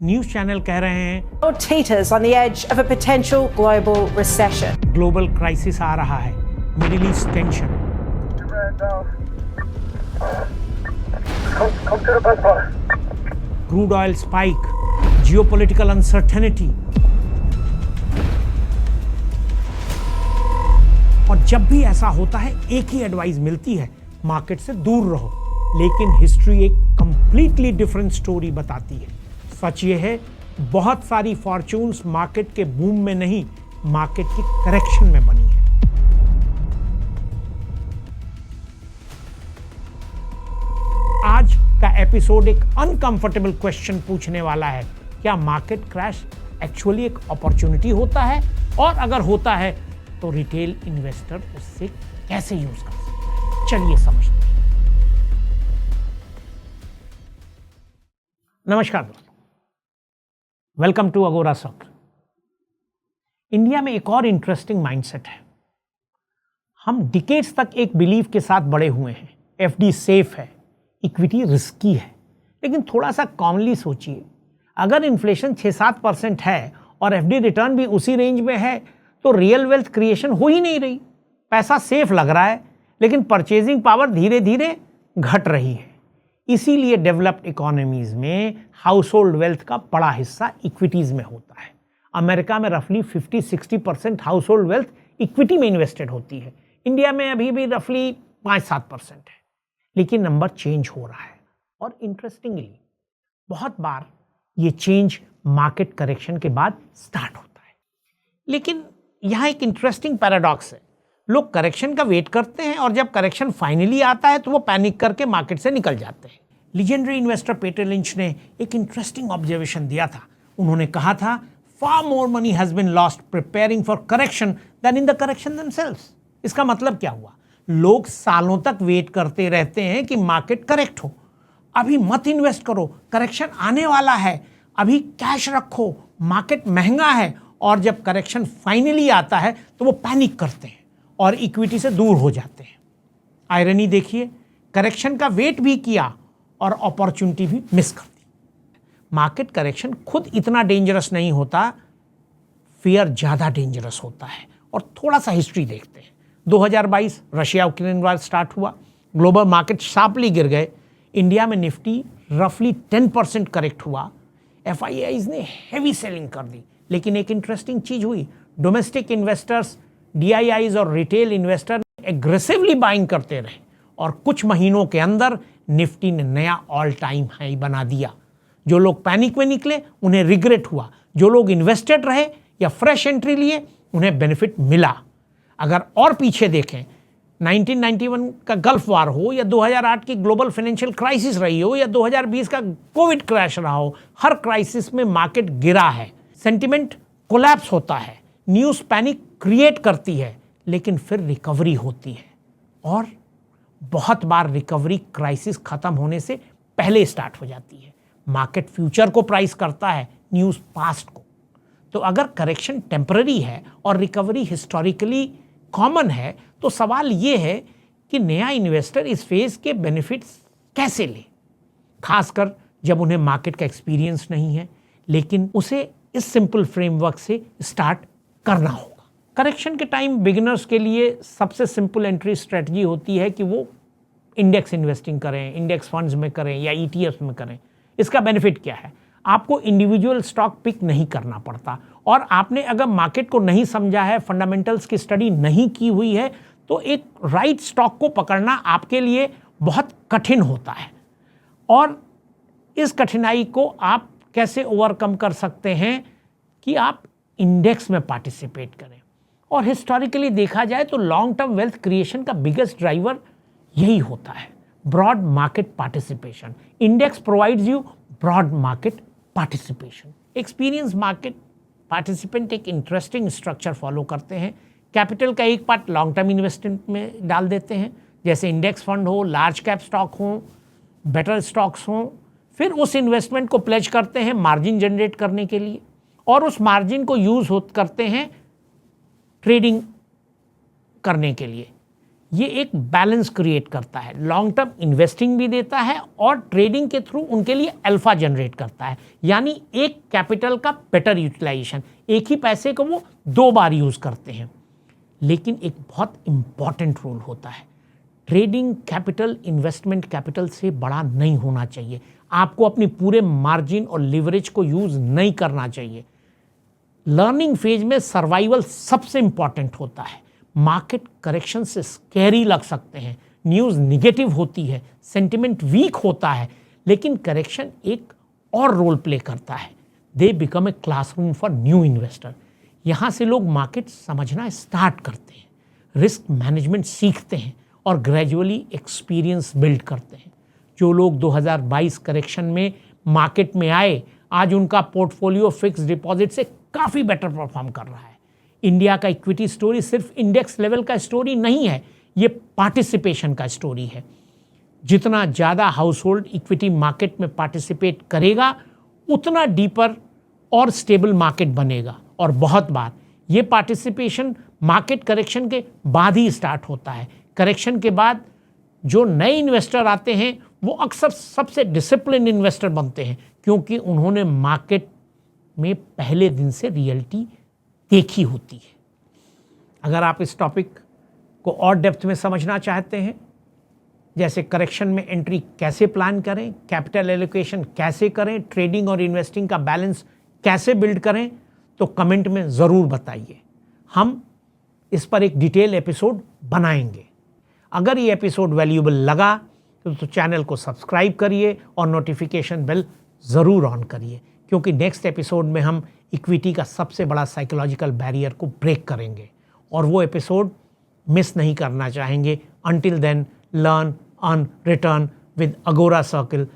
News channel कह रहे हैं teeters on the edge of a potential global recession. Global crisis आ रहा है, middle east tension, crude oil spike, geopolitical uncertainty. और जब भी ऐसा होता है एक ही एडवाइस मिलती है, मार्केट से दूर रहो। लेकिन हिस्ट्री एक कंप्लीटली डिफरेंट स्टोरी बताती है। सच ये है, बहुत सारी फॉर्च्यून्स मार्केट के बूम में नहीं, मार्केट की करेक्शन में बनी है। आज का एपिसोड एक अनकंफर्टेबल क्वेश्चन पूछने वाला है, क्या मार्केट क्रैश एक्चुअली एक अपॉर्चुनिटी होता है? और अगर होता है तो रिटेल इन्वेस्टर उससे कैसे यूज कर सकता है? चलिए समझते हैं। नमस्कार दोस्तों, वेलकम टू अगोरा स्टॉक। इंडिया में एक और इंटरेस्टिंग माइंडसेट है। हम डिकेड्स तक एक बिलीफ के साथ बड़े हुए हैं, एफडी सेफ है, इक्विटी रिस्की है। लेकिन थोड़ा सा कॉमनली सोचिए, अगर इन्फ्लेशन 6-7% है और एफडी रिटर्न भी उसी रेंज में है तो रियल वेल्थ क्रिएशन हो ही नहीं रही। पैसा सेफ लग रहा है लेकिन परचेजिंग पावर धीरे धीरे घट रही है। इसीलिए डेवलप्ड इकोनॉमीज में हाउस होल्ड वेल्थ का बड़ा हिस्सा इक्विटीज में होता है। अमेरिका में रफली 50-60% हाउस होल्ड वेल्थ इक्विटी में इन्वेस्टेड होती है। इंडिया में अभी भी रफली 5-7% है। लेकिन नंबर चेंज हो रहा है और इंटरेस्टिंगली बहुत बार ये चेंज मार्केट करेक्शन के बाद स्टार्ट होता है। लेकिन यहाँ एक इंटरेस्टिंग पैराडॉक्स है, लोग करेक्शन का वेट करते हैं और जब करेक्शन फाइनली आता है तो वो पैनिक करके मार्केट से निकल जाते हैं। लीजेंडरी इन्वेस्टर पीटर लिंच ने एक इंटरेस्टिंग ऑब्जर्वेशन दिया था। उन्होंने कहा था, far more money has been lost preparing for correction than in the correction themselves. इसका मतलब क्या हुआ? लोग सालों तक वेट करते रहते हैं कि मार्केट करेक्ट हो। अभी मत इन्वेस्ट करो, करेक्शन आने वाला है, अभी कैश रखो, मार्केट महंगा है। और जब करेक्शन फाइनली आता है तो वो पैनिक करते हैं और इक्विटी से दूर हो जाते हैं। आयरनी देखिए, करेक्शन का वेट भी किया और अपॉर्चुनिटी भी मिस कर दी। मार्केट करेक्शन खुद इतना डेंजरस नहीं होता, फियर ज़्यादा डेंजरस होता है। और थोड़ा सा हिस्ट्री देखते हैं। 2022 रशिया यूक्रेन वार स्टार्ट हुआ, ग्लोबल मार्केट शार्पली गिर गए। इंडिया में निफ्टी रफली 10% करेक्ट हुआ। एफआईआईज ने हैवी सेलिंग कर दी। लेकिन एक इंटरेस्टिंग चीज हुई, डोमेस्टिक इन्वेस्टर्स, डीआईआईज और रिटेल इन्वेस्टर एग्रेसिवली बाइंग करते रहे और कुछ महीनों के अंदर निफ्टी ने नया ऑल टाइम हाई बना दिया। जो लोग पैनिक में निकले उन्हें रिग्रेट हुआ, जो लोग इन्वेस्टेड रहे या फ्रेश एंट्री लिए उन्हें बेनिफिट मिला। अगर और पीछे देखें, 1991 का गल्फ वार हो या 2008 की ग्लोबल फाइनेंशियल क्राइसिस रही हो या 2020 का कोविड क्रैश रहा हो, हर क्राइसिस में मार्केट गिरा है, सेंटिमेंट कोलैप्स होता है, न्यूज़ पैनिक क्रिएट करती है, लेकिन फिर रिकवरी होती है। और बहुत बार रिकवरी क्राइसिस खत्म होने से पहले स्टार्ट हो जाती है। मार्केट फ्यूचर को प्राइस करता है, न्यूज़ पास्ट को। तो अगर करेक्शन टेम्पररी है और रिकवरी हिस्टोरिकली कॉमन है तो सवाल ये है कि नया इन्वेस्टर इस फेज के बेनिफिट्स कैसे ले, खासकर जब उन्हें मार्केट का एक्सपीरियंस नहीं है। लेकिन उसे इस सिंपल फ्रेमवर्क से स्टार्ट करना होगा। करेक्शन के टाइम बिगिनर्स के लिए सबसे सिंपल एंट्री स्ट्रेटजी होती है कि वो इंडेक्स इन्वेस्टिंग करें, इंडेक्स फंड्स में करें या ईटीएफ में करें। इसका बेनिफिट क्या है? आपको इंडिविजुअल स्टॉक पिक नहीं करना पड़ता। और आपने अगर मार्केट को नहीं समझा है, फंडामेंटल्स की स्टडी नहीं की हुई है, तो एक राइट स्टॉक को पकड़ना आपके लिए बहुत कठिन होता है। और इस कठिनाई को आप कैसे ओवरकम कर सकते हैं कि आप इंडेक्स में पार्टिसिपेट करें। और हिस्टोरिकली देखा जाए तो लॉन्ग टर्म वेल्थ क्रिएशन का बिगेस्ट ड्राइवर यही होता है, broad market participation. Index provides you broad market participation. Experience market participant एक इंटरेस्टिंग स्ट्रक्चर फॉलो करते हैं। कैपिटल का एक पार्ट लॉन्ग टर्म इन्वेस्टमेंट में डाल देते हैं, जैसे इंडेक्स फंड हो, लार्ज कैप स्टॉक हो, बेटर स्टॉक्स हों। फिर उस इन्वेस्टमेंट को प्लेज करते हैं मार्जिन जनरेट करने के लिए, और उस मार्जिन को यूज करते हैं ट्रेडिंग करने के लिए। ये एक बैलेंस क्रिएट करता है, लॉन्ग टर्म इन्वेस्टिंग भी देता है और ट्रेडिंग के थ्रू उनके लिए अल्फा जनरेट करता है, यानी एक कैपिटल का बेटर यूटिलाइजेशन, एक ही पैसे को वो 2 बार यूज करते हैं। लेकिन एक बहुत इंपॉर्टेंट रूल होता है, ट्रेडिंग कैपिटल इन्वेस्टमेंट कैपिटल से बड़ा नहीं होना चाहिए। आपको अपनी पूरे मार्जिन और लिवरेज को यूज नहीं करना चाहिए। लर्निंग फेज में सर्वाइवल सबसे इंपॉर्टेंट होता है। मार्केट करेक्शन से स्कैरी लग सकते हैं, न्यूज़ निगेटिव होती है, सेंटिमेंट वीक होता है, लेकिन करेक्शन एक और रोल प्ले करता है। They become a classroom for new investor. यहाँ से लोग मार्केट समझना स्टार्ट करते हैं, रिस्क मैनेजमेंट सीखते हैं और ग्रेजुअली एक्सपीरियंस बिल्ड करते हैं। जो लोग 2022 करेक्शन में मार्केट में आए, आज उनका पोर्टफोलियो फिक्स डिपॉजिट से काफ़ी बेटर परफॉर्म कर रहा है। इंडिया का इक्विटी स्टोरी सिर्फ इंडेक्स लेवल का स्टोरी नहीं है, ये पार्टिसिपेशन का स्टोरी है। जितना ज़्यादा हाउस होल्ड इक्विटी मार्केट में पार्टिसिपेट करेगा, उतना डीपर और स्टेबल मार्केट बनेगा। और बहुत बार ये पार्टिसिपेशन मार्केट करेक्शन के बाद ही स्टार्ट होता है। करेक्शन के बाद जो नए इन्वेस्टर आते हैं वो अक्सर सबसे डिसिप्लिन इन्वेस्टर बनते हैं, क्योंकि उन्होंने मार्केट में पहले दिन से रियलिटी देखी होती है। अगर आप इस टॉपिक को और डेप्थ में समझना चाहते हैं, जैसे करेक्शन में एंट्री कैसे प्लान करें, कैपिटल एलोकेशन कैसे करें, ट्रेडिंग और इन्वेस्टिंग का बैलेंस कैसे बिल्ड करें, तो कमेंट में ज़रूर बताइए। हम इस पर एक डिटेल एपिसोड बनाएंगे। अगर ये एपिसोड वैल्यूएबल लगा तो चैनल को सब्सक्राइब करिए और नोटिफिकेशन बेल ज़रूर ऑन करिए, क्योंकि नेक्स्ट एपिसोड में हम इक्विटी का सबसे बड़ा साइकोलॉजिकल बैरियर को ब्रेक करेंगे और वो एपिसोड मिस नहीं करना चाहेंगे। Until then, learn, earn, return with Agora circle.